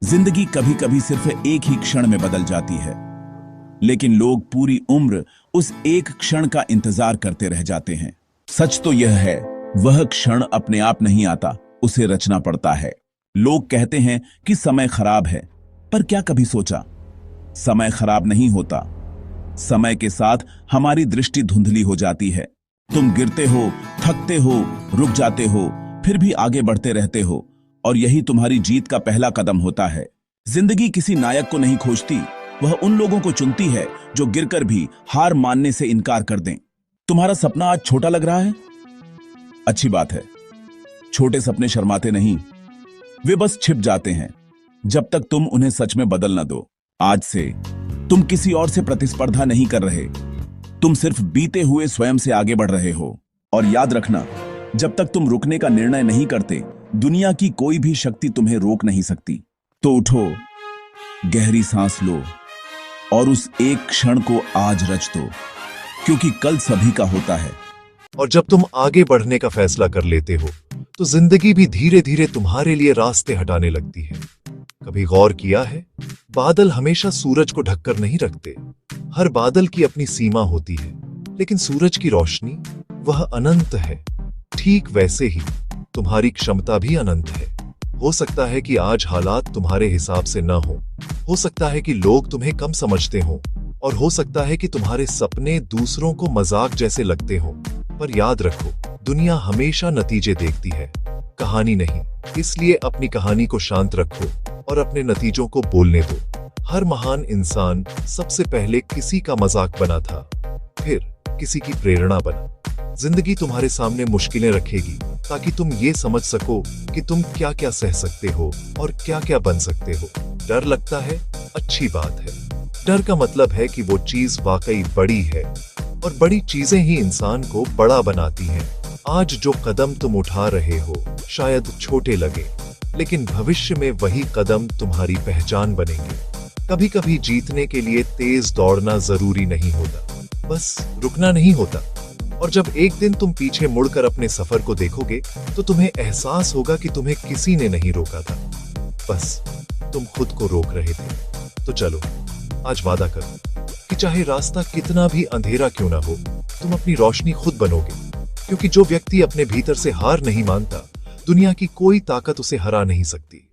जिंदगी कभी कभी सिर्फ एक ही क्षण में बदल जाती है, लेकिन लोग पूरी उम्र उस एक क्षण का इंतजार करते रह जाते हैं। सच तो यह है, वह क्षण अपने आप नहीं आता, उसे रचना पड़ता है। लोग कहते हैं कि समय खराब है, पर क्या कभी सोचा, समय खराब नहीं होता। समय के साथ हमारी दृष्टि धुंधली हो जाती है। तुम गिरते हो, थकते हो, रुक जाते हो, फिर भी आगे बढ़ते रहते हो, और यही तुम्हारी जीत का पहला कदम होता है। जिंदगी किसी नायक को नहीं खोजती, वह उन लोगों को चुनती है जो गिरकर भी हार मानने से इनकार कर दें। तुम्हारा सपना आज छोटा लग रहा है? अच्छी बात है। छोटे सपने शर्माते नहीं, वे बस छिप जाते हैं जब तक तुम उन्हें सच में बदल न दो। आज से तुम किसी और से प्रतिस्पर्धा नहीं कर रहे, तुम सिर्फ बीते हुए स्वयं से आगे बढ़ रहे हो। और याद रखना, जब तक तुम रुकने का निर्णय नहीं करते, दुनिया की कोई भी शक्ति तुम्हें रोक नहीं सकती। तो उठो, गहरी सांस लो और उस एक क्षण को आज रच दो, क्योंकि कल सभी का होता है। और जब तुम आगे बढ़ने का फैसला कर लेते हो, तो जिंदगी भी धीरे धीरे तुम्हारे लिए रास्ते हटाने लगती है। कभी गौर किया है, बादल हमेशा सूरज को ढककर नहीं रखते। हर बादल की अपनी सीमा होती है, लेकिन सूरज की रोशनी वह अनंत है। ठीक वैसे ही तुम्हारी क्षमता भी अनंत है। हो सकता है कि आज हालात तुम्हारे हिसाब से न हो सकता है कि लोग तुम्हें कम समझते हो, और हो सकता है कि तुम्हारे सपने दूसरों को मजाक जैसे लगते हो। पर याद रखो, दुनिया हमेशा नतीजे देखती है, कहानी नहीं। इसलिए अपनी कहानी को शांत रखो और अपने नतीजों को बोलने दो। हर महान इंसान सबसे पहले किसी का मजाक बना था, फिर किसी की प्रेरणा बना। जिंदगी तुम्हारे सामने मुश्किलें रखेगी ताकि तुम ये समझ सको कि तुम क्या क्या सह सकते हो और क्या क्या बन सकते हो। डर लगता है, अच्छी बात है। डर का मतलब है कि वो चीज वाकई बड़ी है, और बड़ी चीजें ही इंसान को बड़ा बनाती हैं। आज जो कदम तुम उठा रहे हो शायद छोटे लगे, लेकिन भविष्य में वही कदम तुम्हारी पहचान बनेंगे। कभी कभी जीतने के लिए तेज दौड़ना जरूरी नहीं होता, बस रुकना नहीं होता। और जब एक दिन तुम पीछे मुड़कर अपने सफर को देखोगे, तो तुम्हें एहसास होगा कि तुम्हें किसी ने नहीं रोका था, बस तुम खुद को रोक रहे थे। तो चलो, आज वादा करो कि चाहे रास्ता कितना भी अंधेरा क्यों ना हो, तुम अपनी रोशनी खुद बनोगे। क्योंकि जो व्यक्ति अपने भीतर से हार नहीं मानता, दुनिया की कोई ताकत उसे हरा नहीं सकती।